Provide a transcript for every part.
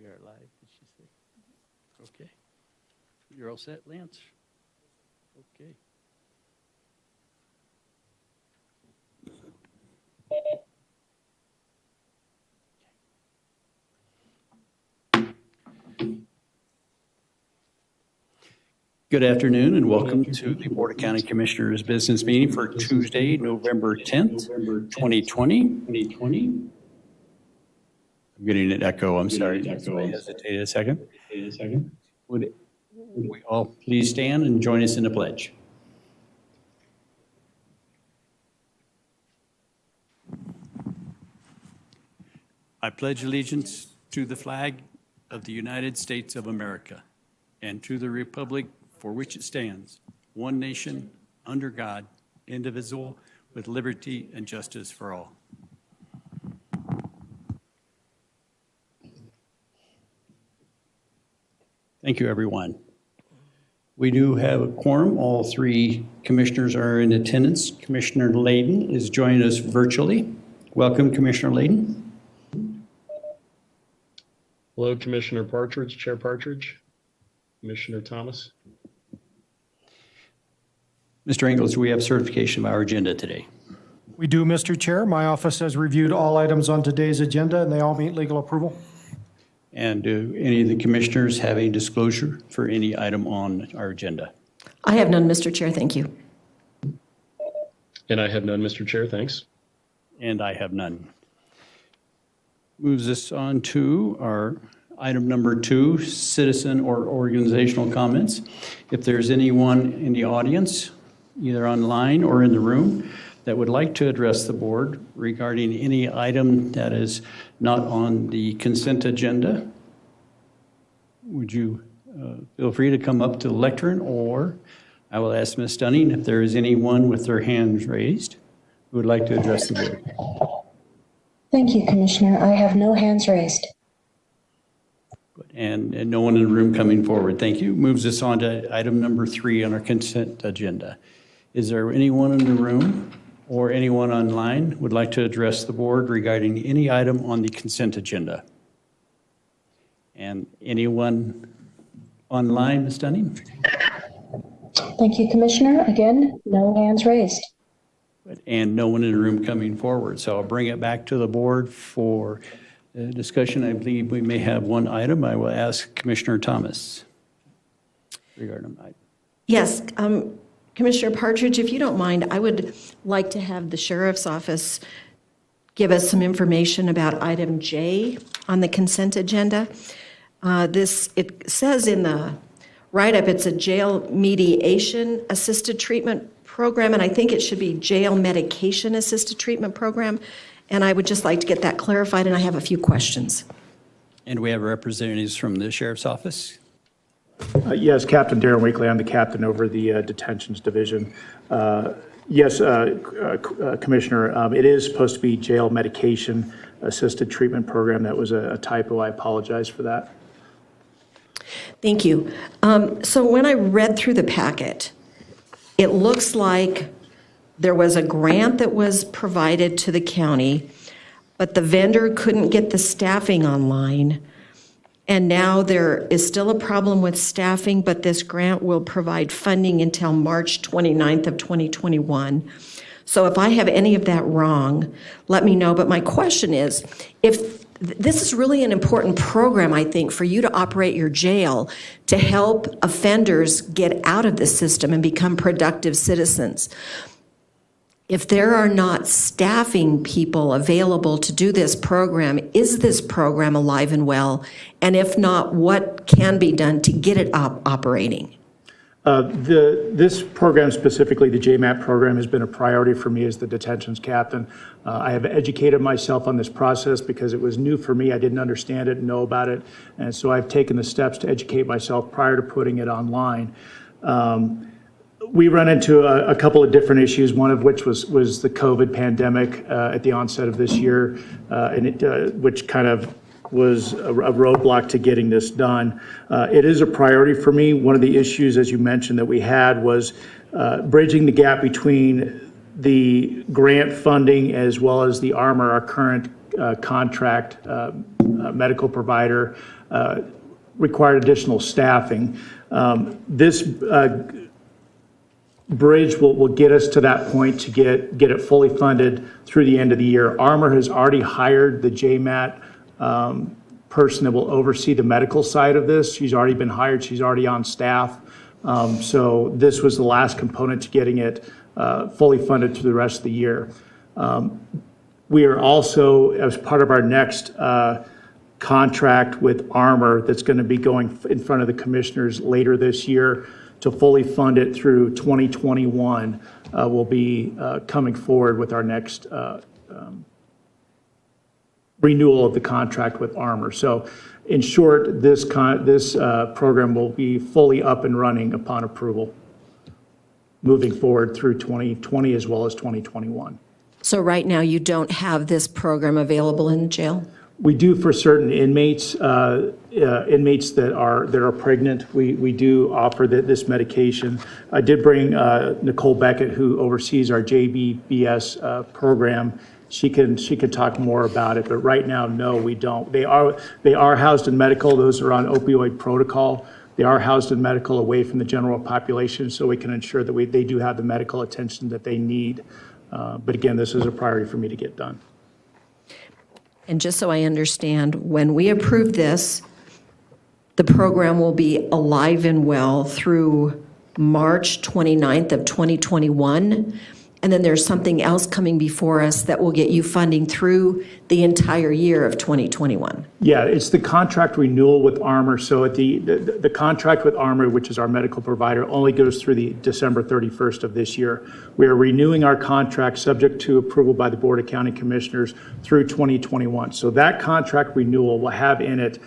We are live, did she say? Okay. You're all set, Lance? Okay. Good afternoon and welcome to the Board of County Commissioners Business Meeting for Tuesday, November 10th, 2020. I'm getting an echo, I'm sorry. I hesitate a second. Would we all please stand and join us in the pledge? I pledge allegiance to the flag of the United States of America and to the republic for which it stands, one nation, under God, indivisible, with liberty and justice for all. Thank you, everyone. We do have a quorum. All three commissioners are in attendance. Commissioner Layden is joining us virtually. Welcome, Commissioner Layden. Hello, Commissioner Partridge, Chair Partridge, Commissioner Thomas. Mr. Ingles, do we have certification of our agenda today? We do, Mr. Chair. My office has reviewed all items on today's agenda, and they all meet legal approval. And do any of the commissioners have any disclosure for any item on our agenda? I have none, Mr. Chair. Thank you. And I have none, Mr. Chair. Thanks. And I have none. Moves us on to our item number 2, citizen or organizational comments. If there's anyone in the audience, either online or in the room, that would like to address the board regarding any item that is not on the consent agenda, would you feel free to come up to the lectern, or I will ask Ms. Dunning if there is anyone with their hands raised who would like to address the board. Thank you, Commissioner. I have no hands raised. And no one in the room coming forward. Thank you. Moves us on to item number 3 on our consent agenda. Is there anyone in the room or anyone online would like to address the board regarding any item on the consent agenda? And anyone online, Ms. Dunning? Thank you, Commissioner. Again, no hands raised. And no one in the room coming forward. So I'll bring it back to the board for discussion. I believe we may have one item. I will ask Commissioner Thomas regarding that. Yes, Commissioner Partridge, if you don't mind, I would like to have the Sheriff's Office give us some information about item J on the consent agenda. It says in the write-up, it's a jail mediation assisted treatment program, and I think it should be jail medication assisted treatment program. And I would just like to get that clarified, and I have a few questions. And we have representatives from the Sheriff's Office. Yes, Captain Darren Wakely. I'm the captain over the detentions division. Yes, Commissioner, it is supposed to be jail medication assisted treatment program. That was a typo. I apologize for that. Thank you. So when I read through the packet, it looks like there was a grant that was provided to the county, but the vendor couldn't get the staffing online. And now there is still a problem with staffing, but this grant will provide funding until March 29th of 2021. So if I have any of that wrong, let me know. But my question is, if this is really an important program, I think, for you to operate your jail to help offenders get out of the system and become productive citizens. If there are not staffing people available to do this program, is this program alive and well? And if not, what can be done to get it operating? This program, specifically the JMAP program, has been a priority for me as the detentions captain. I have educated myself on this process because it was new for me. I didn't understand it and know about it. And so I've taken the steps to educate myself prior to putting it online. We run into a couple of different issues, one of which was the COVID pandemic at the onset of this year, which kind of was a roadblock to getting this done. It is a priority for me. One of the issues, as you mentioned, that we had was bridging the gap between the grant funding as well as the ARMOR, our current contract medical provider, required additional staffing. This bridge will get us to that point to get it fully funded through the end of the year. Armor has already hired the JMAT person that will oversee the medical side of this. She's already been hired. She's already on staff. So this was the last component to getting it fully funded through the rest of the year. We are also, as part of our next contract with Armor that's going to be going in front of the commissioners later this year to fully fund it through 2021, we'll be coming forward with our next renewal of the contract with Armor. So in short, this program will be fully up and running upon approval, moving forward through 2020 as well as 2021. So right now, you don't have this program available in jail? We do for certain inmates, inmates that are pregnant. We do offer this medication. I did bring Nicole Beckett, who oversees our JBBS program. She can talk more about it, but right now, no, we don't. They are housed in medical. Those are on opioid protocol. They are housed in medical away from the general population, so we can ensure that they do have the medical attention that they need. But again, this is a priority for me to get done. And just so I understand, when we approve this, the program will be alive and well through March 29th of 2021. And then there's something else coming before us that will get you funding through the entire year of 2021. Yeah, it's the contract renewal with Armor. So at the contract with Armor, which is our medical provider, only goes through the December 31st of this year. We are renewing our contract subject to approval by the Board of County Commissioners through 2021. So that contract renewal will have in it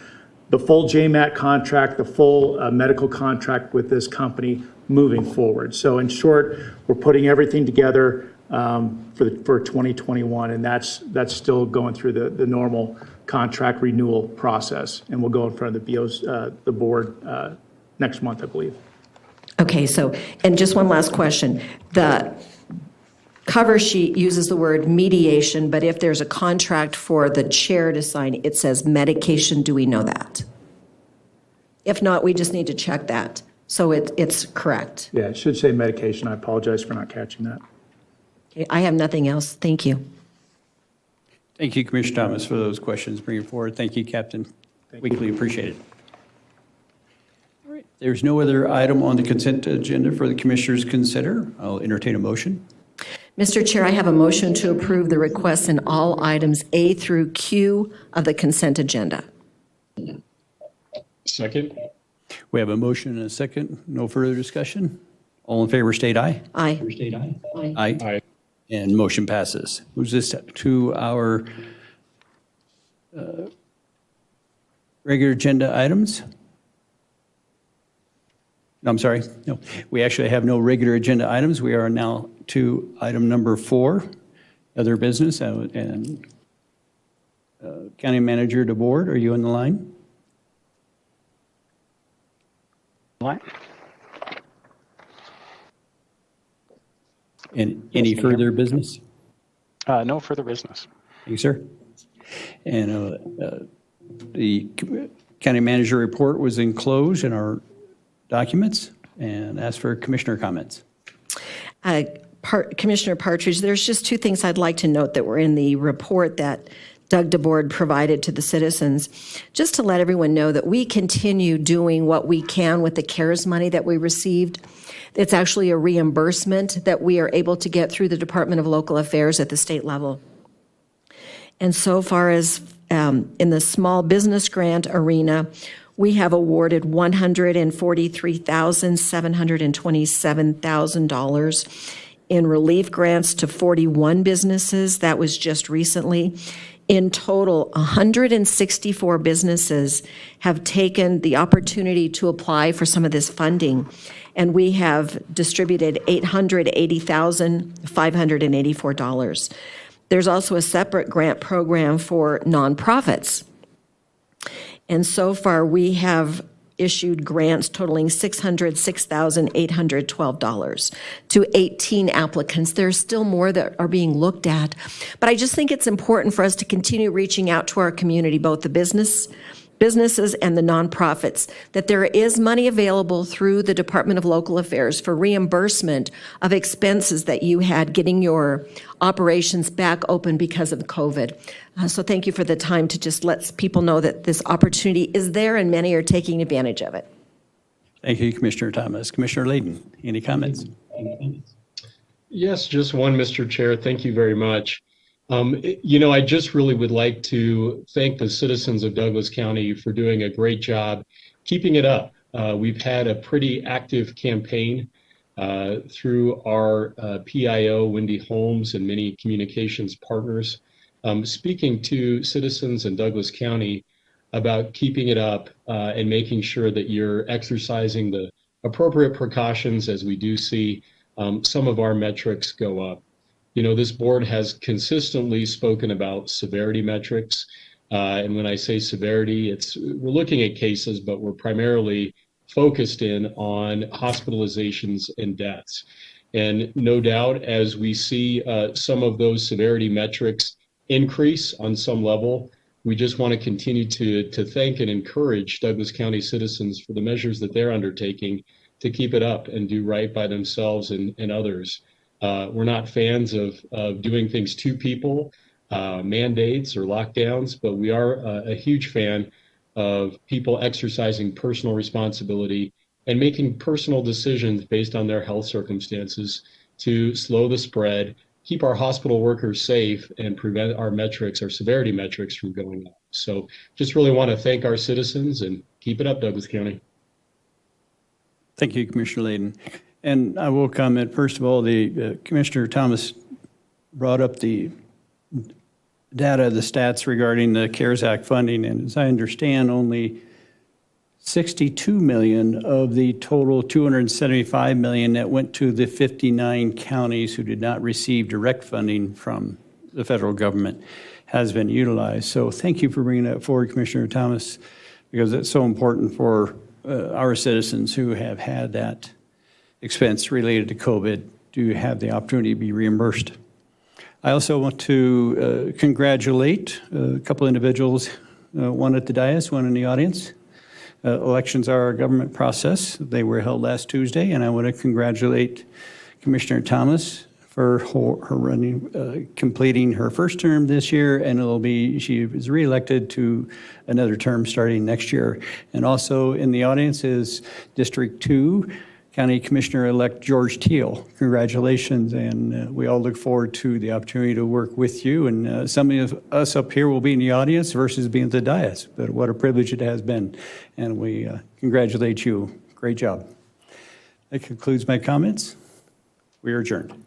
the full JMAT contract, the full medical contract with this company moving forward. So in short, we're putting everything together for 2021, and that's still going through the normal contract renewal process, and we'll go in front of the board next month, I believe. Okay, so, and just one last question. The cover sheet uses the word mediation, but if there's a contract for the chair to sign, it says medication. Do we know that? If not, we just need to check that. So it's correct. Yeah, it should say medication. I apologize for not catching that. Okay, I have nothing else. Thank you. Thank you, Commissioner Thomas, for those questions bringing forward. Thank you, Captain. Weekly, appreciate it. All right, there's no other item on the consent agenda for the commissioners to consider. I'll entertain a motion. Mr. Chair, I have a motion to approve the requests in all items A through Q of the consent agenda. Second? We have a motion and a second. No further discussion. All in favor, state aye. Aye. State aye. Aye. Aye. Aye. And motion passes. Moves this to our regular agenda items. No, I'm sorry. No, we actually have no regular agenda items. We are now to item number 4, other business. And County Manager DeBoard, are you on the line? What? And any further business? No further business. Thank you, sir. And the county manager report was enclosed in our documents, and asked for commissioner comments. Commissioner Partridge, there's just 2 things I'd like to note that were in the report that Doug DeBoard provided to the citizens, just to let everyone know that we continue doing what we can with the CARES money that we received. It's actually a reimbursement that we are able to get through the Department of Local Affairs at the state level. And so far as in the small business grant arena, we have awarded $143,727,000 in relief grants to 41 businesses. That was just recently. In total, 164 businesses have taken the opportunity to apply for some of this funding, and we have distributed $880,584. There's also a separate grant program for nonprofits. And so far, we have issued grants totaling $606,812 to 18 applicants. There's still more that are being looked at. But I just think it's important for us to continue reaching out to our community, both the business businesses and the nonprofits, that there is money available through the Department of Local Affairs for reimbursement of expenses that you had getting your operations back open because of COVID. So thank you for the time to just let people know that this opportunity is there and many are taking advantage of it. Thank you, Commissioner Thomas. Commissioner Layden, any comments? Yes, just one, Mr. Chair. Thank you very much. I just really would like to thank the citizens of Douglas County for doing a great job keeping it up. We've had a pretty active campaign through our PIO, Wendy Holmes, and many communications partners, speaking to citizens in Douglas County about keeping it up and making sure that you're exercising the appropriate precautions as we do see some of our metrics go up. This board has consistently spoken about severity metrics. And when I say severity, we're looking at cases, but we're primarily focused in on hospitalizations and deaths. And no doubt, as we see some of those severity metrics increase on some level, we just want to continue to thank and encourage Douglas County citizens for the measures that they're undertaking to keep it up and do right by themselves and others. We're not fans of doing things to people, mandates or lockdowns, but we are a huge fan of people exercising personal responsibility and making personal decisions based on their health circumstances to slow the spread, keep our hospital workers safe, and prevent our metrics, our severity metrics, from going up. So just really want to thank our citizens and keep it up, Douglas County. Thank you, Commissioner Layden. And I will comment, first of all, Commissioner Thomas brought up the data, the stats regarding the CARES Act funding. And as I understand, only 62 million of the total 275 million that went to the 59 counties who did not receive direct funding from the federal government has been utilized. So thank you for bringing that forward, Commissioner Thomas, because it's so important for our citizens who have had that expense related to COVID to have the opportunity to be reimbursed. I also want to congratulate a couple individuals, one at the dais, one in the audience. Elections are a government process. They were held last Tuesday, and I want to congratulate Commissioner Thomas for her running, completing her first term this year, and she is reelected to another term starting next year. And also in the audience is District 2 County Commissioner-elect George Teal. Congratulations, and we all look forward to the opportunity to work with you. And some of us up here will be in the audience versus being at the dais, but what a privilege it has been. And we congratulate you. Great job. That concludes my comments. We are adjourned.